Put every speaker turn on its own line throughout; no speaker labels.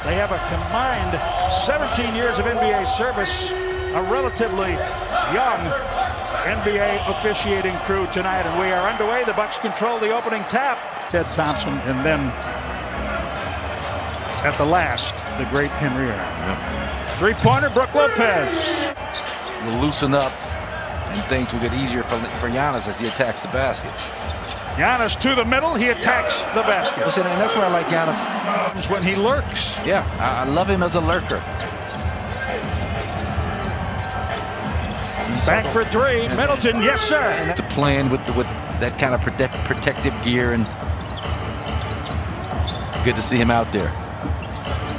They have a combined 17 years of NBA service, a relatively young NBA officiating crew tonight, and we are underway. The Bucks control the opening tap. Ted Thompson, and then at the last, the great Henry Aaron.
Yep.
Three-pointer, Brook Lopez.
Will loosen up, and things will get easier for Giannis as he attacks the basket.
Giannis to the middle, he attacks the basket.
Listen, and that's why I like Giannis.
It's when he lurks.
Yeah, I love him as a lurker.
Back for three, Middleton, yes sir.
And to playing with that kind of protective gear, and good to see him out there.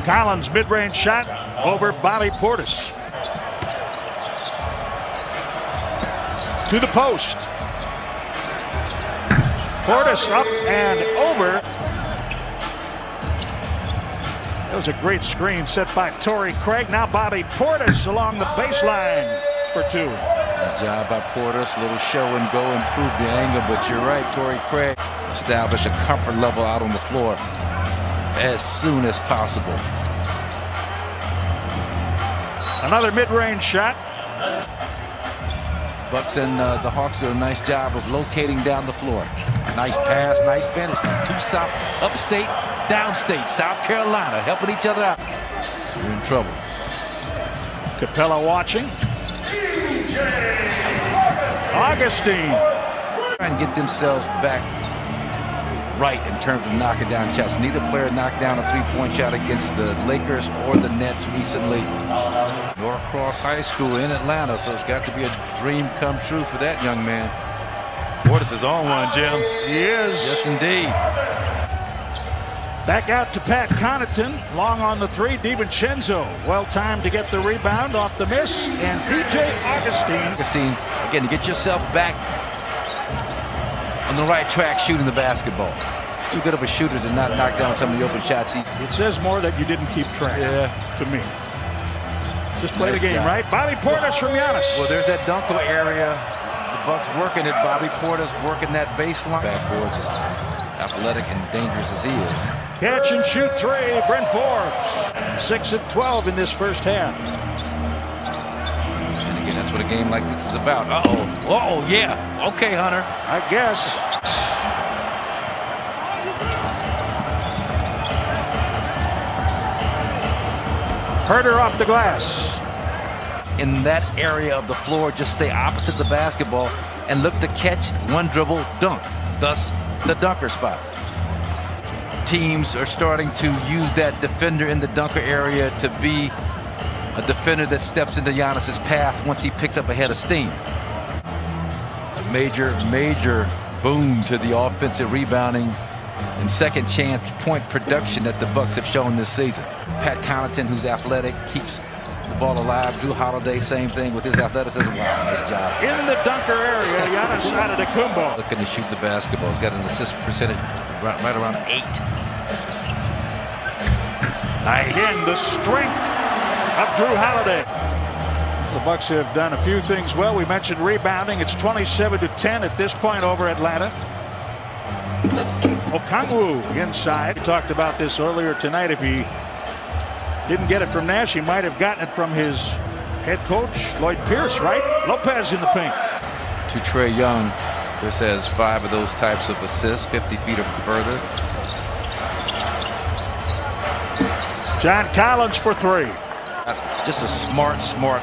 Collins, mid-range shot over Bobby Portis. To the post. Portis up and over. That was a great screen set by Torrey Craig. Now Bobby Portis along the baseline for two.
Good job by Portis. A little show and go, improve the angle. But you're right, Torrey Craig establish a comfort level out on the floor as soon as possible.
Another mid-range shot.
Bucks and the Hawks do a nice job of locating down the floor. Nice pass, nice finish. Two South, upstate, downstate, South Carolina, helping each other out. You're in trouble.
Capella watching. Augustine.
Trying to get themselves back right in terms of knocking down shots. Neither player knocked down a three-point shot against the Lakers or the Nets recently. Norcross High School in Atlanta, so it's got to be a dream come true for that young man. Portis is on one, Jim.
He is.
Yes, indeed.
Back out to Pat Connaughton. Long on the three. DiVincenzo. Well timed to get the rebound off the miss. And DJ Augustine.
Again, to get yourself back on the right track shooting the basketball. Too good of a shooter to not knock down some of the open shots.
It says more that you didn't keep track.
Yeah.
To me. Just play the game, right? Bobby Portis from Giannis.
Well, there's that Dunkel area. The Bucks working it. Bobby Portis working that baseline. Backboards as athletic and dangerous as he is.
Catch and shoot three. Brent Forbes. 6 of 12 in this first half.
And again, that's what a game like this is about. Uh-oh, yeah. Okay, Hunter.
I guess. Herder off the glass.
In that area of the floor, just stay opposite the basketball and look to catch one dribble dunk. Thus, the dunker spot. Teams are starting to use that defender in the dunker area to be a defender that steps into Giannis's path once he picks up a head of steam. Major boom to the offensive rebounding and second chance point production that the Bucks have shown this season. Pat Connaughton, who's athletic, keeps the ball alive. Drew Holiday, same thing with his athleticism. Wow, nice job.
In the dunker area, Giannis Antetokounmpo.
Looking to shoot the basketball. He's got an assist percentage right around 8. Nice.
Again, the strength of Drew Holiday. The Bucks have done a few things well. We mentioned rebounding. It's 27-10 at this point over Atlanta. Okongwu inside. We talked about this earlier tonight. If he didn't get it from Nash, he might have gotten it from his head coach, Lloyd Pierce, right? Lopez in the paint.
To Trae Young, Chris has 5 of those types of assists, 50 feet or further.
John Collins for 3.
Just a smart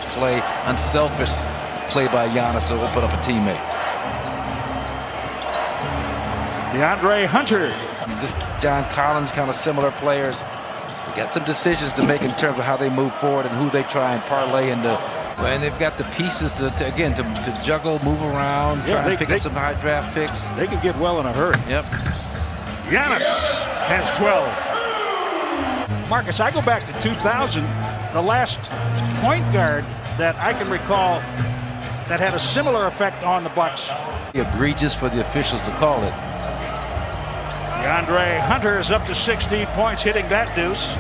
play, unselfish play by Giannis to open up a teammate.
DeAndre Hunter.
Just John Collins, kind of similar players. Got some decisions to make in terms of how they move forward and who they try and parlay into. And they've got the pieces to juggle, move around, try to pick up some high draft picks.
They can get well in a hurry.
Yep.
Giannis has 12. Marcus, I go back to 2000. The last point guard that I can recall that had a similar effect on the Bucks.
Egregious for the officials to call it.
DeAndre Hunter is up to 16 points, hitting that deuce.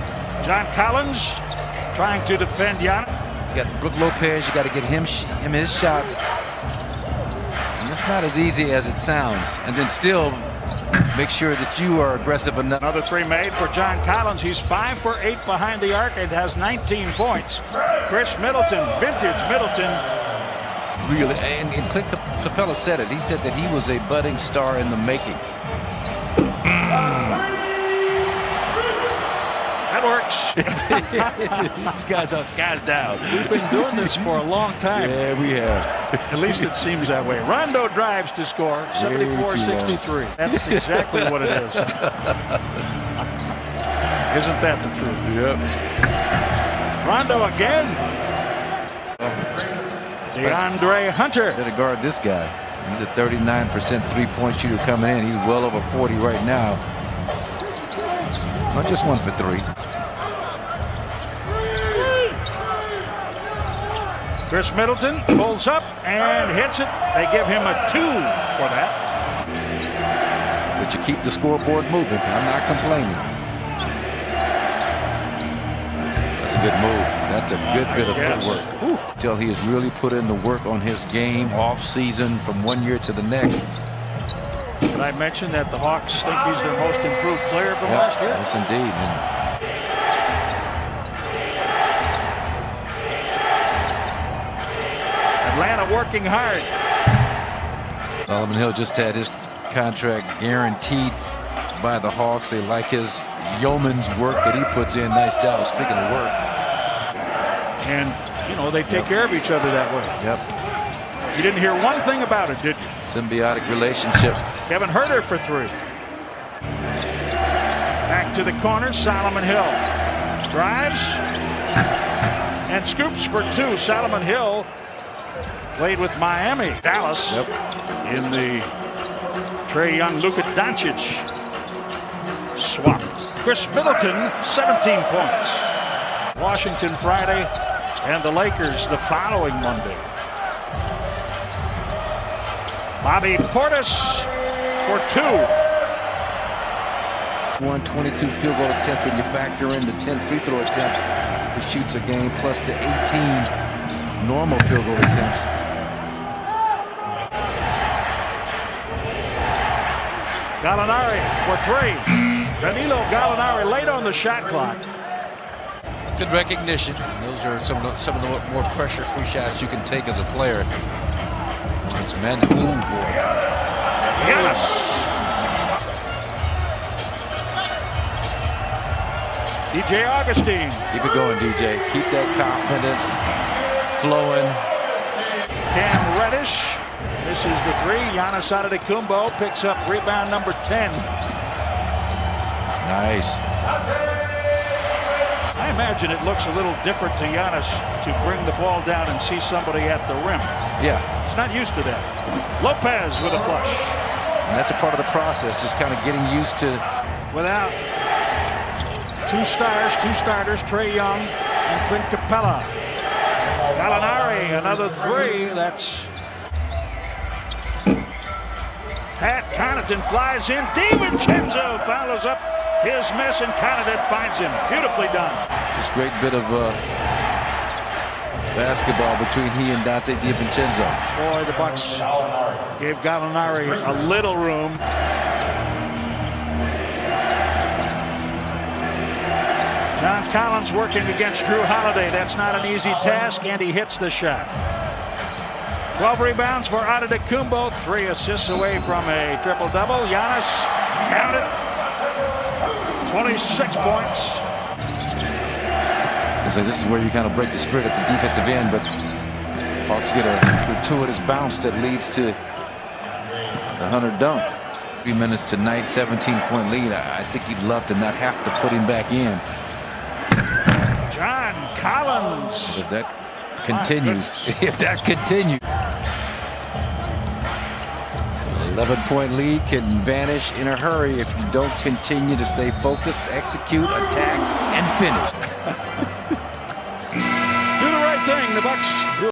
John Collins trying to defend Giannis.
You got Brook Lopez. You got to get him his shots. And it's not as easy as it sounds. And then still, make sure that you are aggressive enough.
Another three made for John Collins. He's 5 for 8 behind the arc and has 19 points. Chris Middleton, vintage Middleton.
Really, and Clint Capella said it. He said that he was a budding star in the making.
That works.
These guys are guys down.
We've been doing this for a long time.
Yeah, we have.
At least it seems that way. Rondo drives to score, 74-63. That's exactly what it is. Isn't that the truth?
Yep.
Rondo again. DeAndre Hunter.
Better guard this guy. He's a 39% three-point shooter coming in. He's well over 40 right now. Not just 1 for 3.
Chris Middleton pulls up and hits it. They give him a 2 for that.
But you keep the scoreboard moving. I'm not complaining. That's a good move. That's a good bit of footwork. Till he has really put in the work on his game off season from one year to the next.
Did I mention that the Hawks think he's their most improved player from last year?
Yes, indeed.
Atlanta working hard.
Solomon Hill just had his contract guaranteed by the Hawks. They like his yeoman's work that he puts in. Nice job. Speaking of work.
And, you know, they take care of each other that way.
Yep.
You didn't hear one thing about it, did you?
Symbiotic relationship.
Kevin Huerter for 3. Back to the corner. Solomon Hill drives and scoops for 2. Solomon Hill played with Miami. Dallas in the Trae Young, Luka Doncic swap. Chris Middleton, 17 points. Washington Friday and the Lakers the following Monday. Bobby Portis for 2.
122 field goal attempts when you factor in the 10 free throw attempts. He shoots a game plus the 18 normal field goal attempts.
Gallinari for 3. Danilo Gallinari late on the shot clock.
Good recognition. Those are some of the more pressure-free shots you can take as a player. It's man. Ooh, boy.
Yes. DJ Augustine.
Keep it going, DJ. Keep that confidence flowing.
Cam Reddish misses the 3. Giannis Antetokounmpo picks up rebound number 10.
Nice.
I imagine it looks a little different to Giannis to bring the ball down and see somebody at the rim.
Yeah.
He's not used to that. Lopez with a flush.
And that's a part of the process, just kind of getting used to.
Without 2 starters, Trae Young and Clint Capella. Gallinari, another 3. That's Pat Connaughton flies in. DiVincenzo follows up his miss, and Connaughton finds him. Beautifully done.
Just great bit of basketball between he and Dante DiVincenzo.
Boy, the Bucks gave Gallinari a little room. John Collins working against Drew Holiday. That's not an easy task, and he hits the shot. 12 rebounds for Antetokounmpo. 3 assists away from a triple-double. Giannis, count it, 26 points.
So this is where you kind of break the spirit at the defensive end, but Hawks get a gratuitous bounce that leads to the Hunter dunk. 3 minutes tonight, 17-point lead. I think you'd love to not have to put him back in.
John Collins.
If that continues, if that continues. 11-point lead can vanish in a hurry if you don't continue to stay focused, execute, attack, and finish.
Do the right thing, the Bucks.